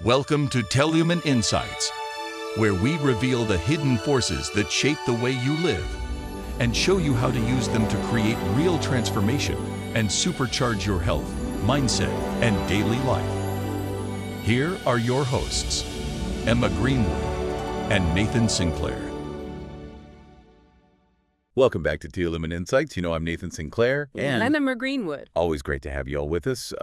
Welcome to Teolumen Insights, where we reveal the hidden forces that shape the way you live and show you how to use them to create real transformation and supercharge your health, mindset, and daily life. Here are your hosts, Emma Greenwood and Nathan Sinclair. Welcome back to Teolumen Insights. You know, I'm Nathan Sinclair. And I'm Emma Greenwood. Always great to have you all with us.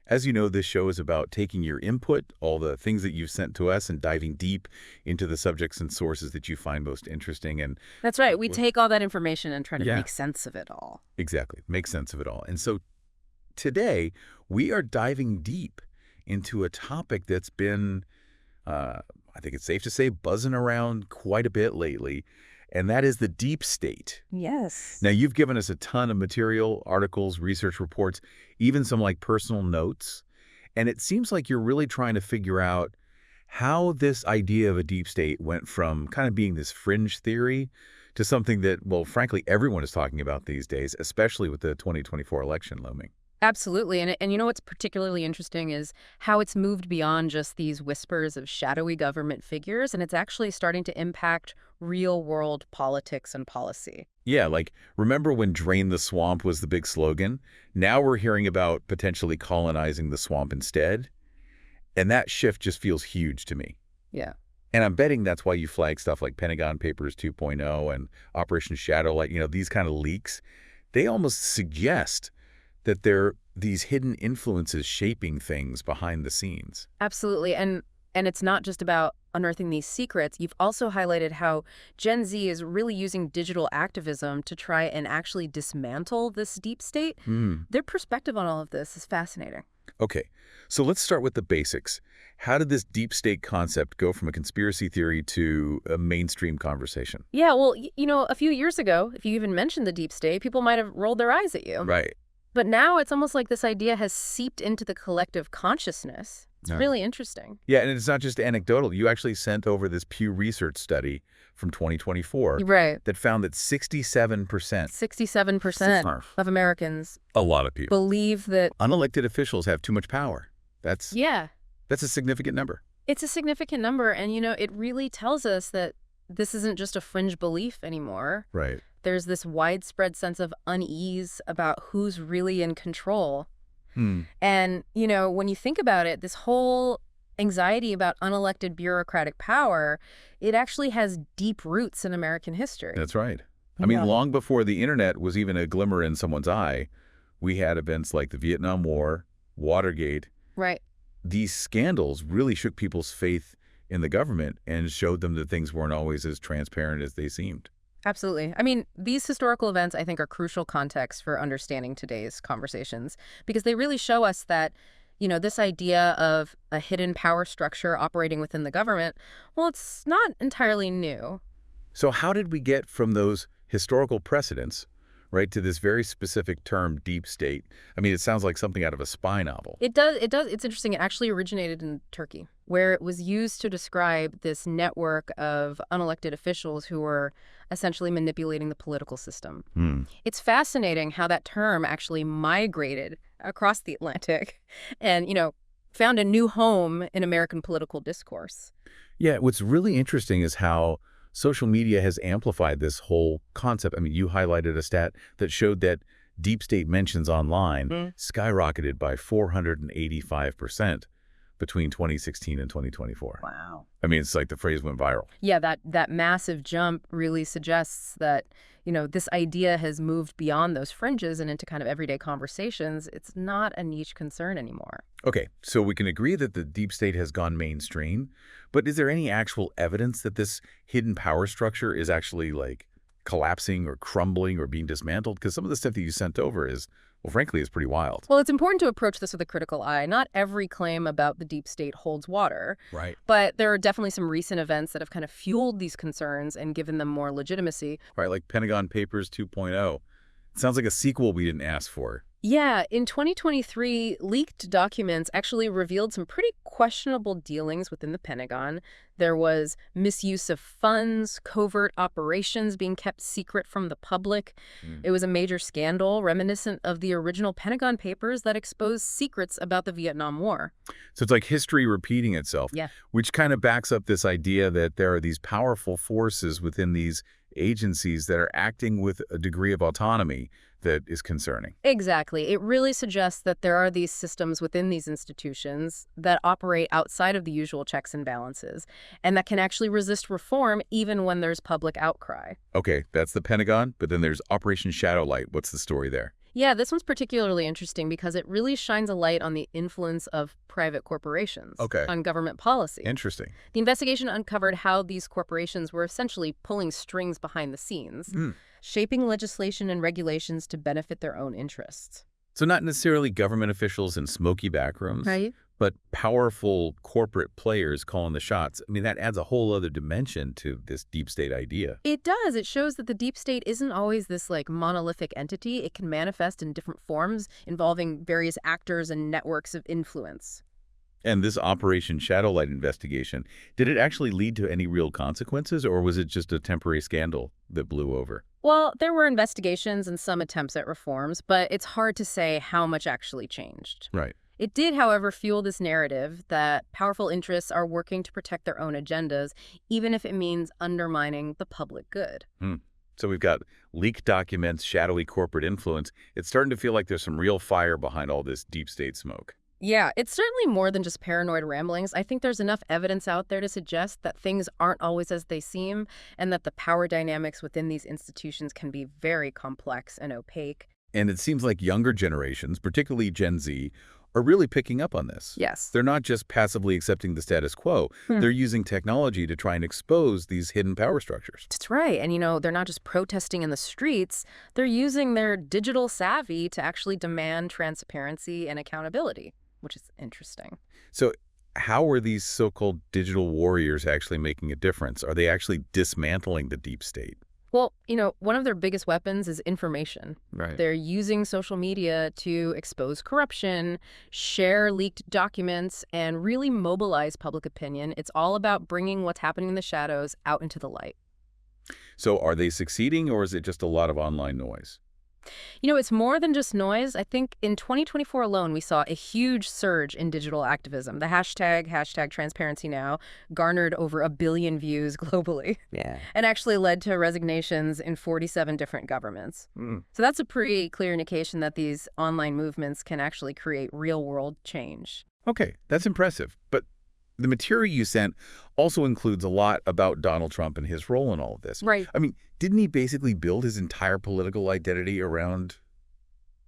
As you know, this show is about taking your input, all the things that you've sent to us, and diving deep into the subjects and sources that you find most interesting. And that's right. We take all that information and try to make sense of it all. Exactly. Make sense of it all. And so today, we are diving deep into a topic that's been, I think it's safe to say, buzzing around quite a bit lately. And that is the deep state. Yes. Now, you've given us a ton of material, articles, research reports, even some like personal notes. And it seems like you're really trying to figure out how this idea of a deep state went from kind of being this fringe theory to something that, well, frankly, everyone is talking about these days, especially with the 2024 election looming. Absolutely. And you know what's particularly interesting is how it's moved beyond just these whispers of shadowy government figures, and it's actually starting to impact real-world politics and policy. Yeah, like, remember when Drain the Swamp was the big slogan? Now we're hearing about potentially colonizing the swamp instead. And that shift just feels huge to me. Yeah. And I'm betting that's why you flag stuff like Pentagon Papers 2.0 and Operation Shadowlight, these kind of leaks. They almost suggest that there are these hidden influences shaping things behind the scenes. Absolutely. And it's not just about unearthing these secrets. You've also highlighted how Gen Z is really using digital activism to try and actually dismantle this deep state. Their perspective on all of this is fascinating. Okay, so let's start with the basics. How did this deep state concept go from a conspiracy theory to a mainstream conversation? Yeah, well, a few years ago, if you even mentioned the deep state, people might have rolled their eyes at you. Right. But now it's almost like this idea has seeped into the collective consciousness. It's really interesting. Yeah, and it's not just anecdotal. You actually sent over this Pew Research study from 2024 that found that 67% of Americans, a lot of people, believe that unelected officials have too much power. That's a significant number. It's a significant number, and it really tells us that this isn't just a fringe belief anymore. Right. There's this widespread sense of unease about who's really in control. And, when you think about it, this whole anxiety about unelected bureaucratic power, it actually has deep roots in American history. That's right. I mean, long before the internet was even a glimmer in someone's eye, we had events like the Vietnam War, Watergate. Right. These scandals really shook people's faith in the government and showed them that things weren't always as transparent as they seemed. Absolutely. I mean, these historical events, I think, are crucial context for understanding today's conversations because they really show us that, this idea of a hidden power structure operating within the government, well, it's not entirely new. So how did we get from those historical precedents, right, to this very specific term, deep state? I mean, it sounds like something out of a spy novel. It does. It's interesting. It actually originated in Turkey, where it was used to describe this network of unelected officials who were essentially manipulating the political system. It's fascinating how that term actually migrated across the Atlantic and, found a new home in American political discourse. Yeah, what's really interesting is how social media has amplified this whole concept. I mean, you highlighted a stat that showed that deep state mentions online skyrocketed by 485% between 2016 and 2024. Wow. I mean, it's like the phrase went viral. Yeah, that massive jump really suggests that, this idea has moved beyond those fringes and into kind of everyday conversations. It's not a niche concern anymore. Okay, so we can agree that the deep state has gone mainstream, but is there any actual evidence that this hidden power structure is actually like collapsing or crumbling or being dismantled? Because some of the stuff that you sent over is, well, frankly, is pretty wild. Well, it's important to approach this with a critical eye. Not every claim about the deep state holds water. Right. But there are definitely some recent events that have kind of fueled these concerns and given them more legitimacy. Right, like Pentagon Papers 2.0. It sounds like a sequel we didn't ask for. Yeah, in 2023, leaked documents actually revealed some pretty questionable dealings within the Pentagon. There was misuse of funds, covert operations being kept secret from the public. It was a major scandal reminiscent of the original Pentagon Papers that exposed secrets about the Vietnam War. So it's like history repeating itself, Yeah. which kind of backs up this idea that there are these powerful forces within these agencies that are acting with a degree of autonomy that is concerning. Exactly. It really suggests that there are these systems within these institutions that operate outside of the usual checks and balances, and that can actually resist reform even when there's public outcry. Okay, that's the Pentagon, but then there's Operation Shadowlight. What's the story there? Yeah, this one's particularly interesting because it really shines a light on the influence of private corporations on government policy. Interesting. The investigation uncovered how these corporations were essentially pulling strings behind the scenes, shaping legislation and regulations to benefit their own interests. So not necessarily government officials in smoky back rooms, Right? but powerful corporate players calling the shots. I mean, that adds a whole other dimension to this deep state idea. It does. It shows that the deep state isn't always this monolithic entity. It can manifest in different forms involving various actors and networks of influence. And this Operation Shadowlight investigation, did it actually lead to any real consequences, or was it just a temporary scandal that blew over? Well, there were investigations and some attempts at reforms, but it's hard to say how much actually changed. Right. It did, however, fuel this narrative that powerful interests are working to protect their own agendas, even if it means undermining the public good. So we've got leaked documents, shadowy corporate influence. It's starting to feel like there's some real fire behind all this deep state smoke. Yeah, it's certainly more than just paranoid ramblings. I think there's enough evidence out there to suggest that things aren't always as they seem, and that the power dynamics within these institutions can be very complex and opaque. And it seems like younger generations, particularly Gen Z, are really picking up on this. Yes. They're not just passively accepting the status quo. They're using technology to try and expose these hidden power structures. That's right. And, they're not just protesting in the streets. They're using their digital savvy to actually demand transparency and accountability, which is interesting. So how are these so-called digital warriors actually making a difference? Are they actually dismantling the deep state? Well, one of their biggest weapons is information. Right. They're using social media to expose corruption, share leaked documents, and really mobilize public opinion. It's all about bringing what's happening in the shadows out into the light. So are they succeeding, or is it just a lot of online noise? It's more than just noise. I think in 2024 alone, we saw a huge surge in digital activism. The hashtag #TransparencyNow garnered over 1 billion views globally. Yeah. And actually led to resignations in 47 different governments. So that's a pretty clear indication that these online movements can actually create real-world change. Okay, that's impressive. But the material you sent also includes a lot about Donald Trump and his role in all of this. Right. I mean, didn't he basically build his entire political identity around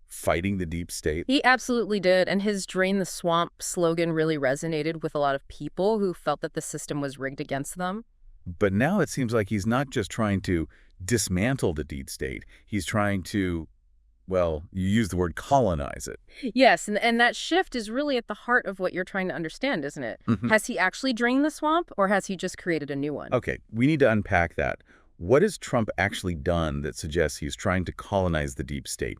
fighting the deep state? He absolutely did, and his Drain the Swamp slogan really resonated with a lot of people who felt that the system was rigged against them. But now it seems like he's not just trying to dismantle the deep state. He's trying to, well, you use the word colonize it. Yes, and that shift is really at the heart of what you're trying to understand, isn't it? Has he actually drained the swamp, or has he just created a new one? Okay, we need to unpack that. What has Trump actually done that suggests he's trying to colonize the deep state?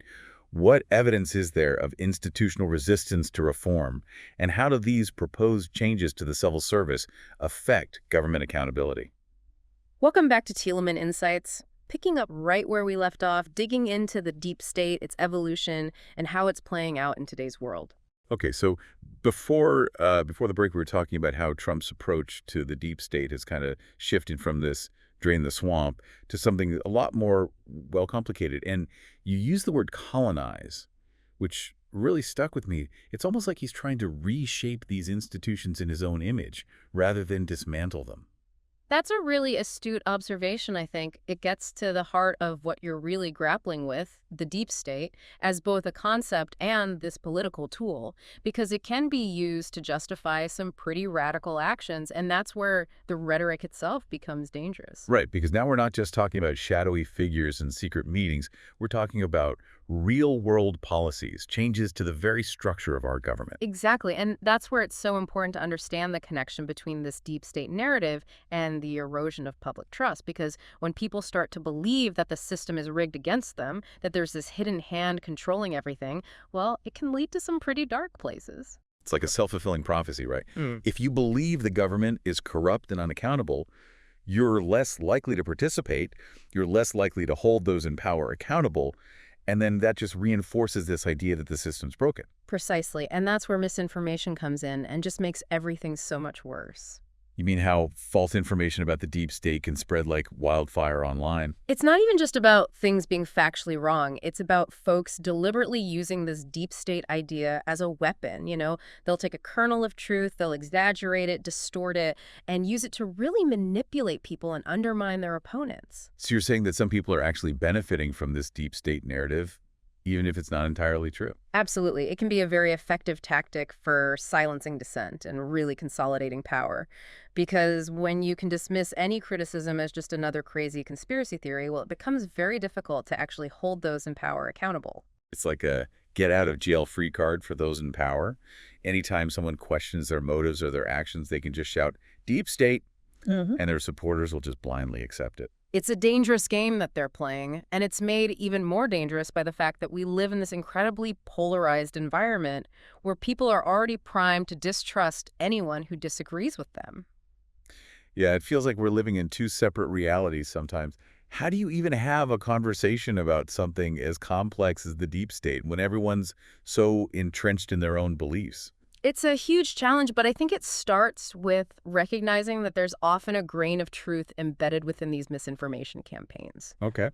What evidence is there of institutional resistance to reform? And how do these proposed changes to the civil service affect government accountability? Welcome back to Teolumen Insights. Picking up right where we left off, digging into the deep state, its evolution, and how it's playing out in today's world. Okay, so before the break, we were talking about how Trump's approach to the deep state has kind of shifted from this drain the swamp to something a lot more well complicated. And you use the word colonize, which really stuck with me. It's almost like he's trying to reshape these institutions in his own image rather than dismantle them. That's a really astute observation, I think. It gets to the heart of what you're really grappling with, the deep state, as both a concept and this political tool, because it can be used to justify some pretty radical actions, and that's where the rhetoric itself becomes dangerous. Right, because now we're not just talking about shadowy figures and secret meetings. We're talking about real-world policies, changes to the very structure of our government. Exactly, and that's where it's so important to understand the connection between this deep state narrative and the erosion of public trust, because when people start to believe that the system is rigged against them, that there's this hidden hand controlling everything, well, it can lead to some pretty dark places. It's like a self-fulfilling prophecy, right? Hmm. If you believe the government is corrupt and unaccountable, you're less likely to participate, you're less likely to hold those in power accountable, and then that just reinforces this idea that the system's broken. Precisely. And that's where misinformation comes in and just makes everything so much worse. You mean how false information about the deep state can spread like wildfire online? It's not even just about things being factually wrong. It's about folks deliberately using this deep state idea as a weapon. They'll take a kernel of truth, they'll exaggerate it, distort it, and use it to really manipulate people and undermine their opponents. So you're saying that some people are actually benefiting from this deep state narrative, even if it's not entirely true? Absolutely. It can be a very effective tactic for silencing dissent and really consolidating power. Because when you can dismiss any criticism as just another crazy conspiracy theory, well, it becomes very difficult to actually hold those in power accountable. It's like a get-out-of-jail-free card for those in power. Anytime someone questions their motives or their actions, they can just shout, "Deep state," and their supporters will just blindly accept it. It's a dangerous game that they're playing, and it's made even more dangerous by the fact that we live in this incredibly polarized environment where people are already primed to distrust anyone who disagrees with them. Yeah, it feels like we're living in two separate realities sometimes. How do you even have a conversation about something as complex as the deep state when everyone's so entrenched in their own beliefs? It's a huge challenge, but I think it starts with recognizing that there's often a grain of truth embedded within these misinformation campaigns. Okay.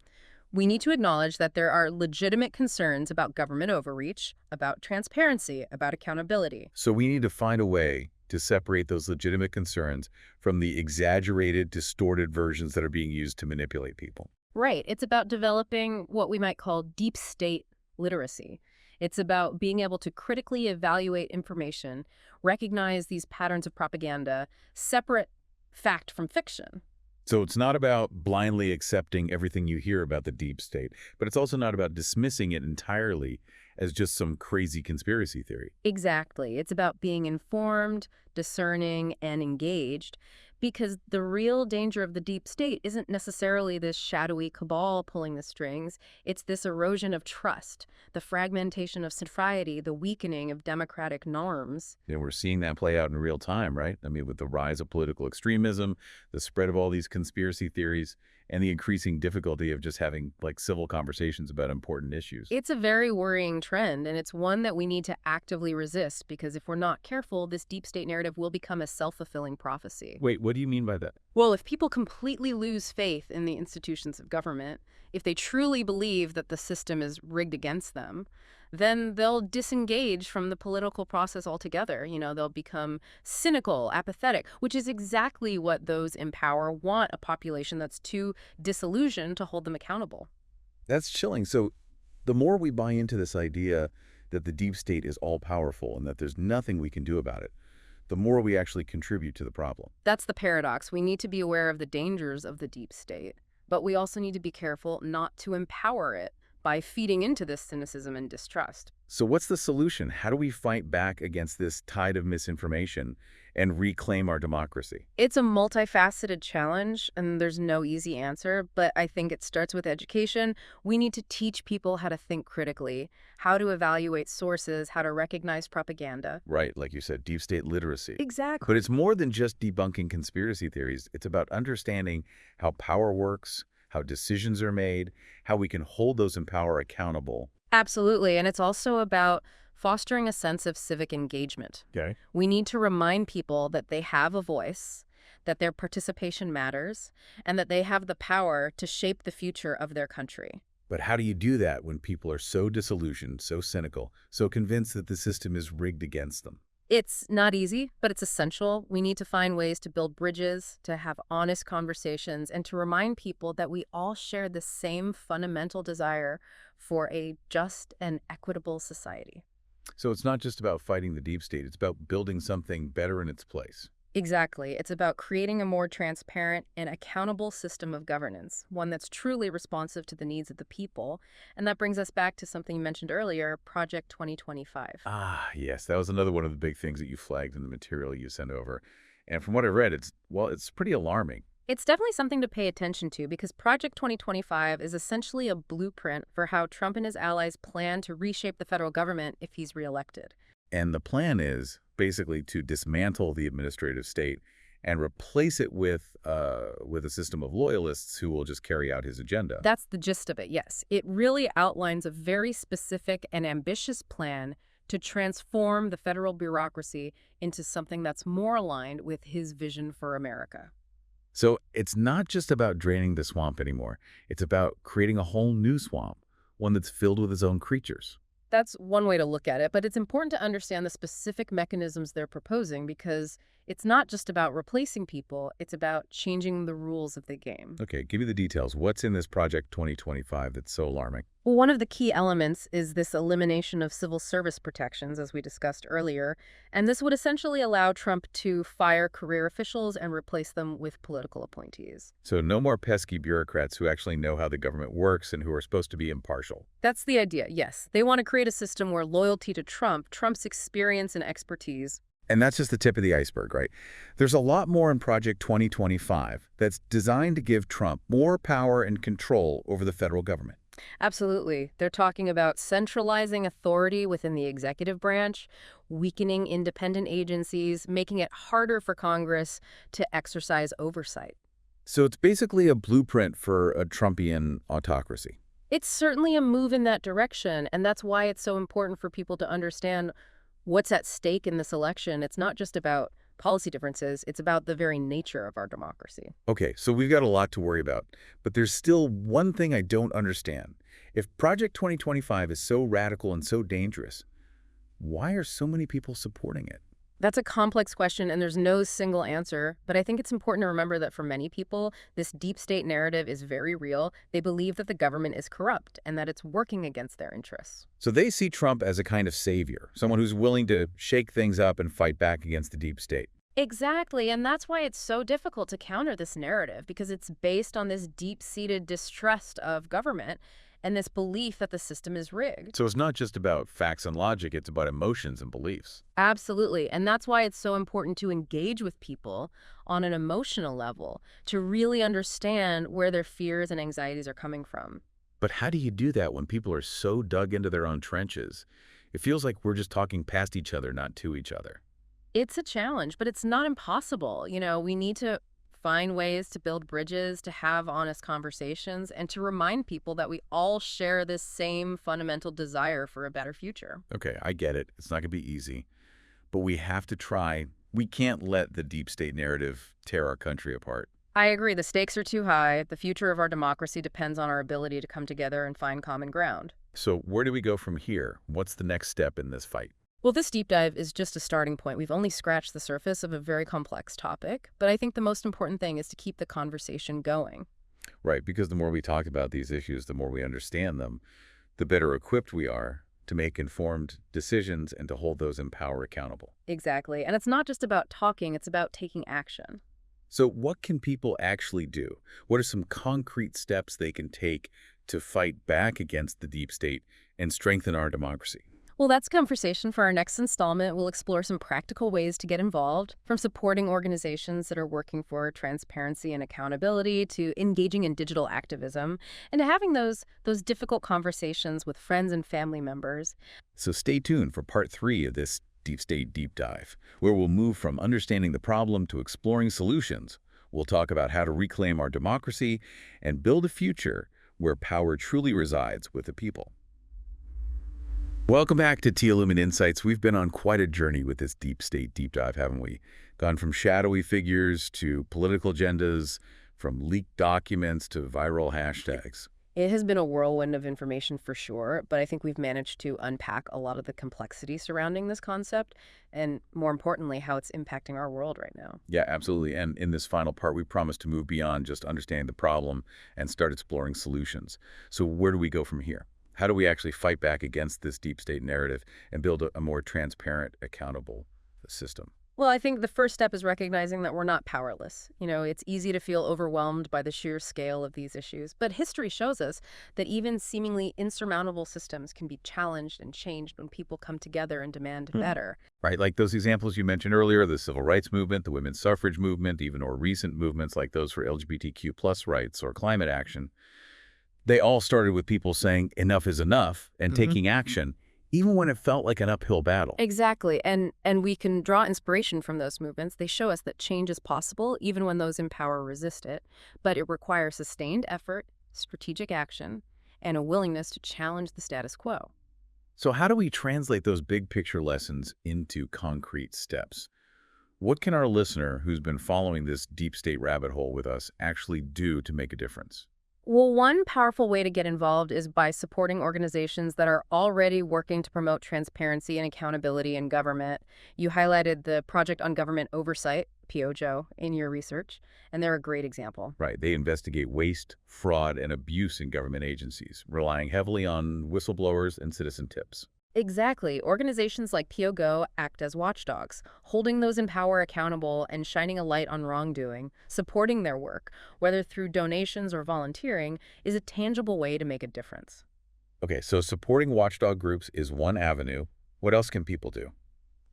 We need to acknowledge that there are legitimate concerns about government overreach, about transparency, about accountability. So we need to find a way to separate those legitimate concerns from the exaggerated, distorted versions that are being used to manipulate people. Right. It's about developing what we might call deep state literacy. It's about being able to critically evaluate information, recognize these patterns of propaganda, separate fact from fiction. So it's not about blindly accepting everything you hear about the deep state, but it's also not about dismissing it entirely as just some crazy conspiracy theory. Exactly. It's about being informed, discerning, and engaged, because the real danger of the deep state isn't necessarily this shadowy cabal pulling the strings. It's this erosion of trust, the fragmentation of society, the weakening of democratic norms. And we're seeing that play out in real time, right? I mean, with the rise of political extremism, the spread of all these conspiracy theories, and the increasing difficulty of just having like civil conversations about important issues. It's a very worrying trend, and it's one that we need to actively resist, because if we're not careful, this deep state narrative will become a self-fulfilling prophecy. Wait, what do you mean by that? Well, if people completely lose faith in the institutions of government, if they truly believe that the system is rigged against them, then they'll disengage from the political process altogether. They'll become cynical, apathetic, which is exactly what those in power want, a population that's too disillusioned to hold them accountable. That's chilling. So the more we buy into this idea that the deep state is all-powerful and that there's nothing we can do about it, the more we actually contribute to the problem. That's the paradox. We need to be aware of the dangers of the deep state, but we also need to be careful not to empower it by feeding into this cynicism and distrust. So what's the solution? How do we fight back against this tide of misinformation and reclaim our democracy? It's a multifaceted challenge, and there's no easy answer, but I think it starts with education. We need to teach people how to think critically, how to evaluate sources, how to recognize propaganda. Right, like you said, deep state literacy. Exactly. But it's more than just debunking conspiracy theories. It's about understanding how power works, how decisions are made, how we can hold those in power accountable. Absolutely, and it's also about fostering a sense of civic engagement. Okay. We need to remind people that they have a voice, that their participation matters, and that they have the power to shape the future of their country. But how do you do that when people are so disillusioned, so cynical, so convinced that the system is rigged against them? It's not easy, but it's essential. We need to find ways to build bridges, to have honest conversations, and to remind people that we all share the same fundamental desire for a just and equitable society. So it's not just about fighting the deep state, it's about building something better in its place. Exactly. It's about creating a more transparent and accountable system of governance, one that's truly responsive to the needs of the people. And that brings us back to something you mentioned earlier, Project 2025. Ah, yes, that was another one of the big things that you flagged in the material you sent over. And from what I read, it's pretty alarming. It's definitely something to pay attention to, because Project 2025 is essentially a blueprint for how Trump and his allies plan to reshape the federal government if he's reelected. And the plan is basically to dismantle the administrative state and replace it with a system of loyalists who will just carry out his agenda. That's the gist of it, yes. It really outlines a very specific and ambitious plan to transform the federal bureaucracy into something that's more aligned with his vision for America. So it's not just about draining the swamp anymore. It's about creating a whole new swamp, one that's filled with its own creatures. That's one way to look at it, but it's important to understand the specific mechanisms they're proposing because it's not just about replacing people, it's about changing the rules of the game. Okay, give me the details. What's in this Project 2025 that's so alarming? Well, one of the key elements is this elimination of civil service protections, as we discussed earlier, and this would essentially allow Trump to fire career officials and replace them with political appointees. So no more pesky bureaucrats who actually know how the government works and who are supposed to be impartial. That's the idea, yes. They want to create a system where loyalty to Trump, Trump's experience and expertise. And that's just the tip of the iceberg, right? There's a lot more in Project 2025 that's designed to give Trump more power and control over the federal government. Absolutely. They're talking about centralizing authority within the executive branch, weakening independent agencies, making it harder for Congress to exercise oversight. So it's basically a blueprint for a Trumpian autocracy. It's certainly a move in that direction, and that's why it's so important for people to understand what's at stake in this election. It's not just about policy differences, it's about the very nature of our democracy. Okay, so we've got a lot to worry about, but there's still one thing I don't understand. If Project 2025 is so radical and so dangerous, why are so many people supporting it? That's a complex question, and there's no single answer, but I think it's important to remember that for many people, this deep state narrative is very real. They believe that the government is corrupt and that it's working against their interests. So they see Trump as a kind of savior, someone who's willing to shake things up and fight back against the deep state. Exactly, and that's why it's so difficult to counter this narrative, because it's based on this deep-seated distrust of government and this belief that the system is rigged. So it's not just about facts and logic, it's about emotions and beliefs. Absolutely, and that's why it's so important to engage with people on an emotional level, to really understand where their fears and anxieties are coming from. But how do you do that when people are so dug into their own trenches? It feels like we're just talking past each other, not to each other. It's a challenge, but it's not impossible. We need to find ways to build bridges, to have honest conversations, and to remind people that we all share this same fundamental desire for a better future. Okay, I get it. It's not going to be easy, but we have to try. We can't let the deep state narrative tear our country apart. I agree. The stakes are too high. The future of our democracy depends on our ability to come together and find common ground. So where do we go from here? What's the next step in this fight? Well, this deep dive is just a starting point. We've only scratched the surface of a very complex topic, but I think the most important thing is to keep the conversation going. Right, because the more we talk about these issues, the more we understand them, the better equipped we are to make informed decisions and to hold those in power accountable. Exactly. And it's not just about talking, it's about taking action. So what can people actually do? What are some concrete steps they can take to fight back against the deep state and strengthen our democracy? Well, that's conversation for our next installment. We'll explore some practical ways to get involved, from supporting organizations that are working for transparency and accountability to engaging in digital activism and to having those difficult conversations with friends and family members. So stay tuned for part 3 of this Deep State Deep Dive, where we'll move from understanding the problem to exploring solutions. We'll talk about how to reclaim our democracy and build a future where power truly resides with the people. Welcome back to Teolumen Insights. We've been on quite a journey with this deep state deep dive, haven't we? Gone from shadowy figures to political agendas, from leaked documents to viral hashtags. It has been a whirlwind of information for sure, but I think we've managed to unpack a lot of the complexity surrounding this concept and, more importantly, how it's impacting our world right now. Yeah, absolutely. And in this final part, we promise to move beyond just understanding the problem and start exploring solutions. So where do we go from here? How do we actually fight back against this deep state narrative and build a more transparent, accountable system? Well, I think the first step is recognizing that we're not powerless. It's easy to feel overwhelmed by the sheer scale of these issues, but history shows us that even seemingly insurmountable systems can be challenged and changed when people come together and demand better. Right, like those examples you mentioned earlier, the civil rights movement, the women's suffrage movement, even more recent movements like those for LGBTQ+ rights or climate action. They all started with people saying enough is enough and taking action, even when it felt like an uphill battle. Exactly. And we can draw inspiration from those movements. They show us that change is possible even when those in power resist it, but it requires sustained effort, strategic action, and a willingness to challenge the status quo. So how do we translate those big picture lessons into concrete steps? What can our listener who's been following this deep state rabbit hole with us actually do to make a difference? Well, one powerful way to get involved is by supporting organizations that are already working to promote transparency and accountability in government. You highlighted the Project on Government Oversight, POJO, in your research, and they're a great example. Right. They investigate waste, fraud, and abuse in government agencies, relying heavily on whistleblowers and citizen tips. Exactly. Organizations like POGO act as watchdogs, holding those in power accountable and shining a light on wrongdoing. Supporting their work, whether through donations or volunteering, is a tangible way to make a difference. Okay, so supporting watchdog groups is one avenue. What else can people do?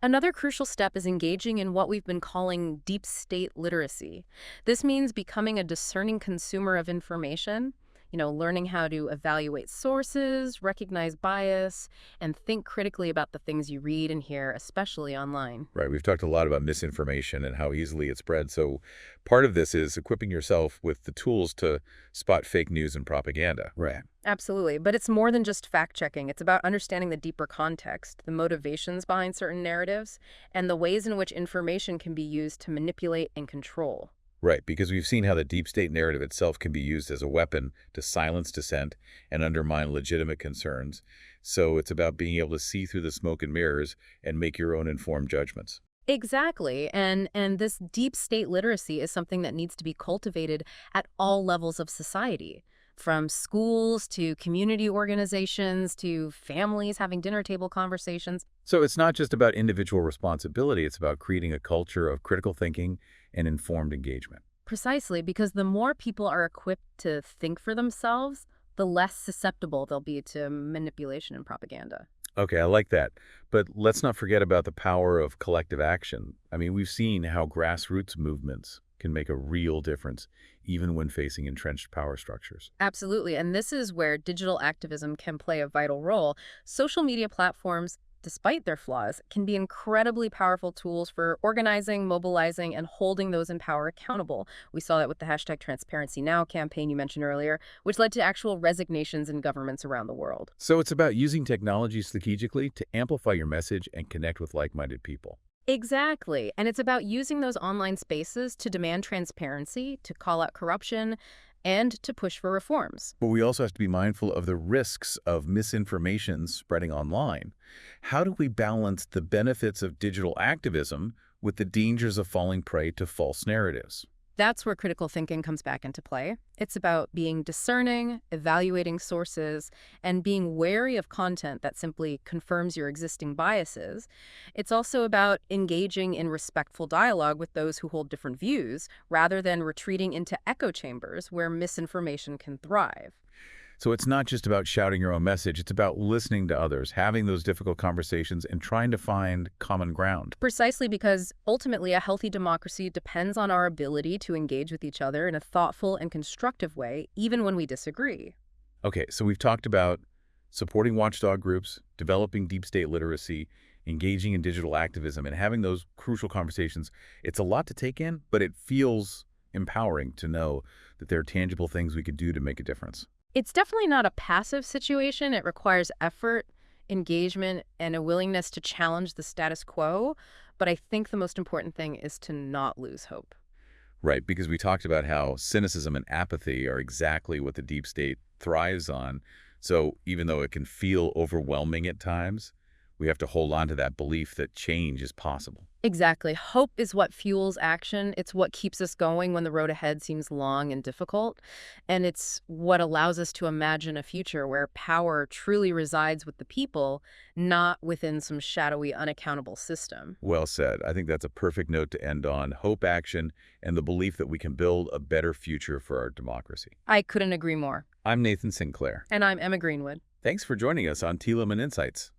Another crucial step is engaging in what we've been calling deep state literacy. This means becoming a discerning consumer of information, learning how to evaluate sources, recognize bias, and think critically about the things you read and hear, especially online. Right, we've talked a lot about misinformation and how easily it spreads. So part of this is equipping yourself with the tools to spot fake news and propaganda. Right. Absolutely. But it's more than just fact-checking. It's about understanding the deeper context, the motivations behind certain narratives, and the ways in which information can be used to manipulate and control. Right, because we've seen how the deep state narrative itself can be used as a weapon to silence dissent and undermine legitimate concerns. So it's about being able to see through the smoke and mirrors and make your own informed judgments. Exactly. And this deep state literacy is something that needs to be cultivated at all levels of society, from schools to community organizations to families having dinner table conversations. So it's not just about individual responsibility, it's about creating a culture of critical thinking and informed engagement. Precisely, because the more people are equipped to think for themselves, the less susceptible they'll be to manipulation and propaganda. Okay, I like that. But let's not forget about the power of collective action. I mean, we've seen how grassroots movements can make a real difference, even when facing entrenched power structures. Absolutely. And this is where digital activism can play a vital role. Social media platforms, despite their flaws, can be incredibly powerful tools for organizing, mobilizing, and holding those in power accountable. We saw that with the hashtag Transparency Now campaign you mentioned earlier, which led to actual resignations in governments around the world. So it's about using technology strategically to amplify your message and connect with like-minded people. Exactly. And it's about using those online spaces to demand transparency, to call out corruption, and to push for reforms. But we also have to be mindful of the risks of misinformation spreading online. How do we balance the benefits of digital activism with the dangers of falling prey to false narratives? That's where critical thinking comes back into play. It's about being discerning, evaluating sources, and being wary of content that simply confirms your existing biases. It's also about engaging in respectful dialogue with those who hold different views, rather than retreating into echo chambers where misinformation can thrive. So it's not just about shouting your own message, it's about listening to others, having those difficult conversations, and trying to find common ground. Precisely because ultimately a healthy democracy depends on our ability to engage with each other in a thoughtful and constructive way, even when we disagree. Okay, so we've talked about supporting watchdog groups, developing deep state literacy, engaging in digital activism, and having those crucial conversations. It's a lot to take in, but it feels empowering to know that there are tangible things we could do to make a difference. It's definitely not a passive situation. It requires effort, engagement, and a willingness to challenge the status quo. But I think the most important thing is to not lose hope. Right, because we talked about how cynicism and apathy are exactly what the deep state thrives on. So even though it can feel overwhelming at times, we have to hold on to that belief that change is possible. Exactly. Hope is what fuels action. It's what keeps us going when the road ahead seems long and difficult. And it's what allows us to imagine a future where power truly resides with the people, not within some shadowy, unaccountable system. Well said. I think that's a perfect note to end on: hope, action, and the belief that we can build a better future for our democracy. I couldn't agree more. I'm Nathan Sinclair. And I'm Emma Greenwood. Thanks for joining us on Teolumen Insights.